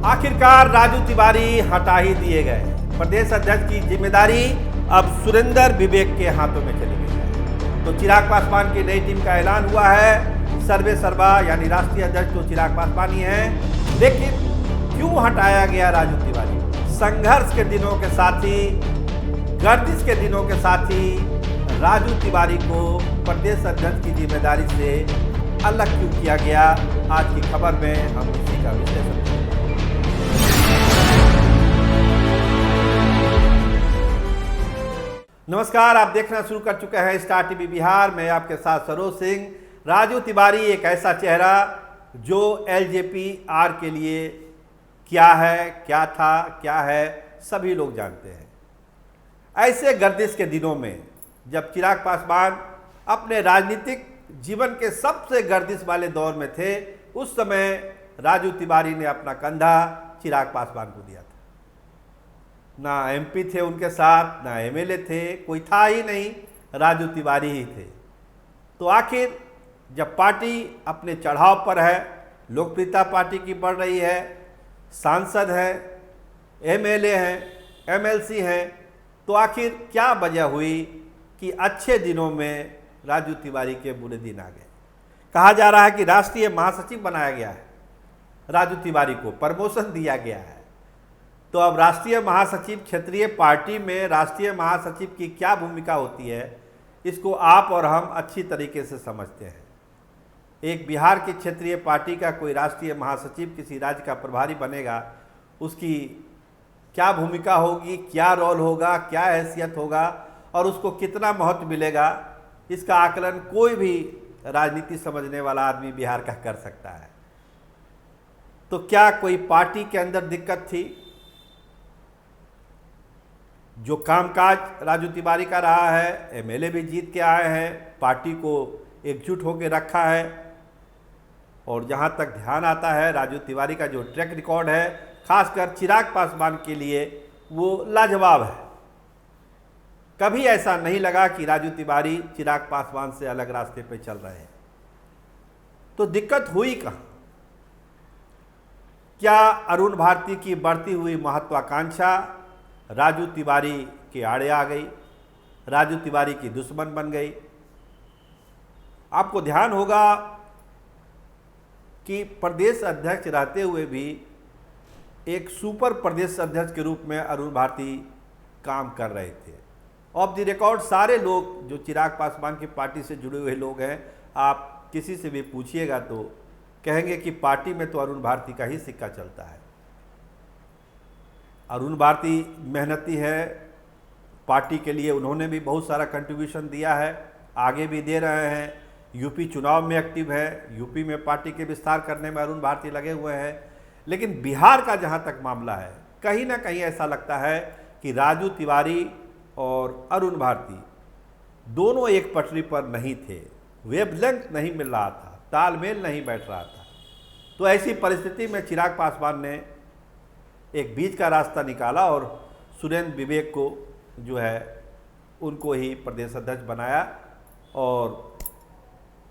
आखिरकार राजू तिवारी हटा ही दिए गए। प्रदेश अध्यक्ष की जिम्मेदारी अब सुरेंद्र विवेक के हाथों में चली गई है। तो चिराग पासवान की नई टीम का ऐलान हुआ है। सर्वे सर्वा यानी राष्ट्रीय अध्यक्ष तो चिराग पासवान ही हैं, लेकिन क्यों हटाया गया राजू तिवारी? संघर्ष के दिनों के साथ ही, गर्दिश के दिनों के साथ ही राजू तिवारी को प्रदेश अध्यक्ष की जिम्मेदारी से अलग क्यों किया गया? आज की खबर में हम इसी का विश्लेषण करेंगे। नमस्कार, आप देखना शुरू कर चुके हैं स्टार टीवी बिहार। मैं आपके साथ सरोज सिंह। राजू तिवारी एक ऐसा चेहरा जो एलजेपी-आर के लिए क्या है, क्या था, क्या है, सभी लोग जानते हैं। ऐसे गर्दिश के दिनों में जब चिराग पासवान अपने राजनीतिक जीवन के सबसे गर्दिश वाले दौर में थे, उस समय राजू तिवारी ने अपना कंधा चिराग पासवान को दिया था। ना एमपी थे उनके साथ, ना एमएलए थे, कोई था ही नहीं, राजू तिवारी ही थे। तो आखिर जब पार्टी अपने चढ़ाव पर है, लोकप्रियता पार्टी की बढ़ रही है, सांसद हैं, एमएलए हैं, एमएलसी हैं, तो आखिर क्या वजह हुई कि अच्छे दिनों में राजू तिवारी के बुरे दिन आ गए? कहा जा रहा है कि राष्ट्रीय महासचिव बनाया गया है, राजू तिवारी को प्रमोशन दिया गया है। तो अब राष्ट्रीय महासचिव, क्षेत्रीय पार्टी में राष्ट्रीय महासचिव की क्या भूमिका होती है, इसको आप और हम अच्छी तरीके से समझते हैं। एक बिहार की क्षेत्रीय पार्टी का कोई राष्ट्रीय महासचिव किसी राज्य का प्रभारी बनेगा, उसकी क्या भूमिका होगी, क्या रोल होगा, क्या हैसियत होगा और उसको कितना महत्व मिलेगा, इसका आकलन कोई भी राजनीति समझने वाला आदमी बिहार का कर सकता है। तो क्या कोई पार्टी के अंदर दिक्कत थी? जो कामकाज राजू तिवारी का रहा है, एमएलए भी जीत के आए हैं, पार्टी को एकजुट होकर रखा है, और जहां तक ध्यान आता है राजू तिवारी का जो ट्रैक रिकॉर्ड है, खासकर चिराग पासवान के लिए वो लाजवाब है। कभी ऐसा नहीं लगा कि राजू तिवारी चिराग पासवान से अलग रास्ते पे चल रहे हैं। तो दिक्कत हुई कहाँ? क्या अरुण भारती की बढ़ती हुई महत्वाकांक्षा राजू तिवारी के आड़े आ गई, राजू तिवारी की दुश्मन बन गई? आपको ध्यान होगा कि प्रदेश अध्यक्ष रहते हुए भी एक सुपर प्रदेश अध्यक्ष के रूप में अरुण भारती काम कर रहे थे। ऑफ द रिकॉर्ड सारे लोग जो चिराग पासवान की पार्टी से जुड़े हुए लोग हैं, आप किसी से भी पूछिएगा तो कहेंगे कि पार्टी में तो अरुण भारती का ही सिक्का चलता है। अरुण भारती मेहनती है, पार्टी के लिए उन्होंने भी बहुत सारा कंट्रीब्यूशन दिया है, आगे भी दे रहे हैं। यूपी चुनाव में एक्टिव है, यूपी में पार्टी के विस्तार करने में अरुण भारती लगे हुए हैं। लेकिन बिहार का जहां तक मामला है, कहीं ना कहीं ऐसा लगता है कि राजू तिवारी और अरुण भारती दोनों एक पटरी पर नहीं थे, वेवलेंथ नहीं मिल रहा था, तालमेल नहीं बैठ रहा था। तो ऐसी परिस्थिति में चिराग पासवान ने एक बीच का रास्ता निकाला और सुरेंद्र विवेक को जो है उनको ही प्रदेश अध्यक्ष बनाया और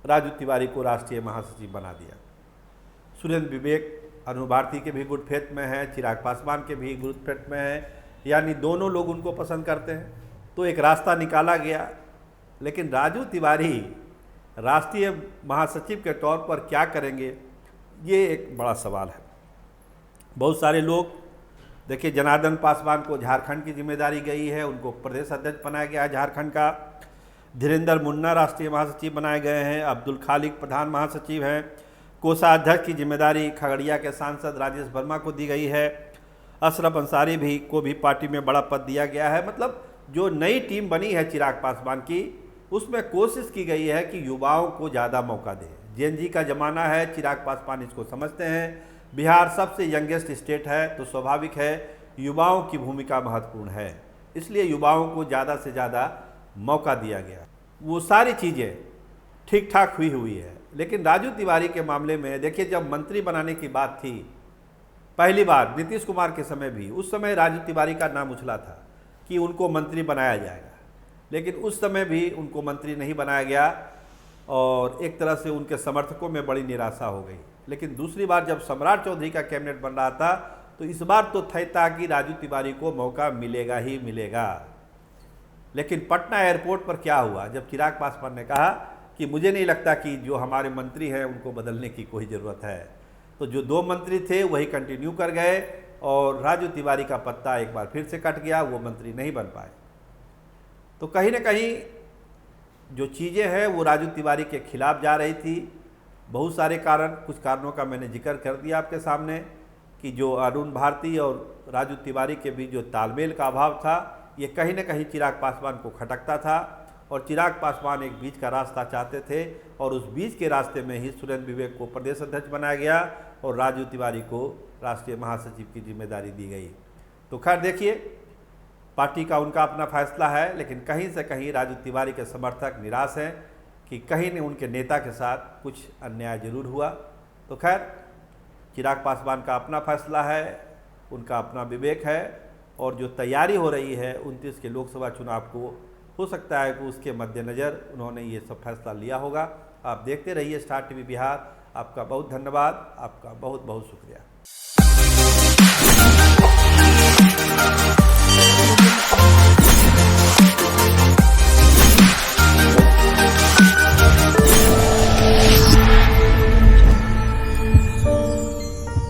राजू तिवारी को राष्ट्रीय महासचिव बना दिया। सुरेंद्र विवेक अरुण भारती के भी गुड फेथ में है, चिराग पासवान के भी गुड फेथ में है, यानी दोनों लोग उनको पसंद करते हैं। तो एक रास्ता निकाला गया। लेकिन राजू तिवारी राष्ट्रीय महासचिव के तौर पर क्या करेंगे, ये एक बड़ा सवाल है। बहुत सारे लोग, देखिए जनार्दन पासवान को झारखंड की जिम्मेदारी गई है, उनको प्रदेश अध्यक्ष बनाया गया है झारखंड का। धीरेन्द्र मुन्ना राष्ट्रीय महासचिव बनाए गए हैं, अब्दुल खालिक प्रधान महासचिव हैं। कोषाध्यक्ष की जिम्मेदारी खगड़िया के सांसद राजेश वर्मा को दी गई है। अशरफ अंसारी भी को भी पार्टी में बड़ा पद दिया गया है। मतलब जो नई टीम बनी है चिराग पासवान की, उसमें कोशिश की गई है कि युवाओं को ज़्यादा मौका दें। जेएनजी का ज़माना है, चिराग पासवान इसको समझते हैं। बिहार सबसे यंगेस्ट स्टेट है, तो स्वाभाविक है युवाओं की भूमिका महत्वपूर्ण है, इसलिए युवाओं को ज़्यादा से ज़्यादा मौका दिया गया। वो सारी चीज़ें ठीक ठाक हुई है। लेकिन राजू तिवारी के मामले में देखिए, जब मंत्री बनाने की बात थी पहली बार नीतीश कुमार के समय भी, उस समय राजू तिवारी का नाम उछला था कि उनको मंत्री बनाया जाएगा, लेकिन उस समय भी उनको मंत्री नहीं बनाया गया और एक तरह से उनके समर्थकों में बड़ी निराशा हो गई। लेकिन दूसरी बार जब सम्राट चौधरी का कैबिनेट बन रहा था, तो इस बार तो तय था कि राजू तिवारी को मौका मिलेगा ही मिलेगा। लेकिन पटना एयरपोर्ट पर क्या हुआ, जब चिराग पासवान ने कहा कि मुझे नहीं लगता कि जो हमारे मंत्री हैं उनको बदलने की कोई ज़रूरत है, तो जो 2 मंत्री थे वही कंटिन्यू कर गए और राजू तिवारी का पत्ता एक बार फिर से कट गया, वो मंत्री नहीं बन पाए। तो कहीं ना कहीं जो चीज़ें हैं वो राजू तिवारी के खिलाफ जा रही थी। बहुत सारे कारण, कुछ कारणों का मैंने जिक्र कर दिया आपके सामने कि जो अरुण भारती और राजू तिवारी के बीच जो तालमेल का अभाव था, ये कहीं ना कहीं चिराग पासवान को खटकता था और चिराग पासवान एक बीच का रास्ता चाहते थे और उस बीच के रास्ते में ही सुरेंद्र विवेक को प्रदेश अध्यक्ष बनाया गया और राजू तिवारी को राष्ट्रीय महासचिव की जिम्मेदारी दी गई। तो खैर देखिए, पार्टी का उनका अपना फैसला है, लेकिन कहीं से कहीं राजू तिवारी के समर्थक निराश हैं कि कहीं न उनके नेता के साथ कुछ अन्याय जरूर हुआ। तो खैर, चिराग पासवान का अपना फैसला है, उनका अपना विवेक है और जो तैयारी हो रही है 29 के लोकसभा चुनाव को, हो सकता है कि उसके मद्देनज़र उन्होंने ये सब फैसला लिया होगा। आप देखते रहिए स्टार टीवी बिहार। आपका बहुत धन्यवाद, आपका बहुत बहुत शुक्रिया।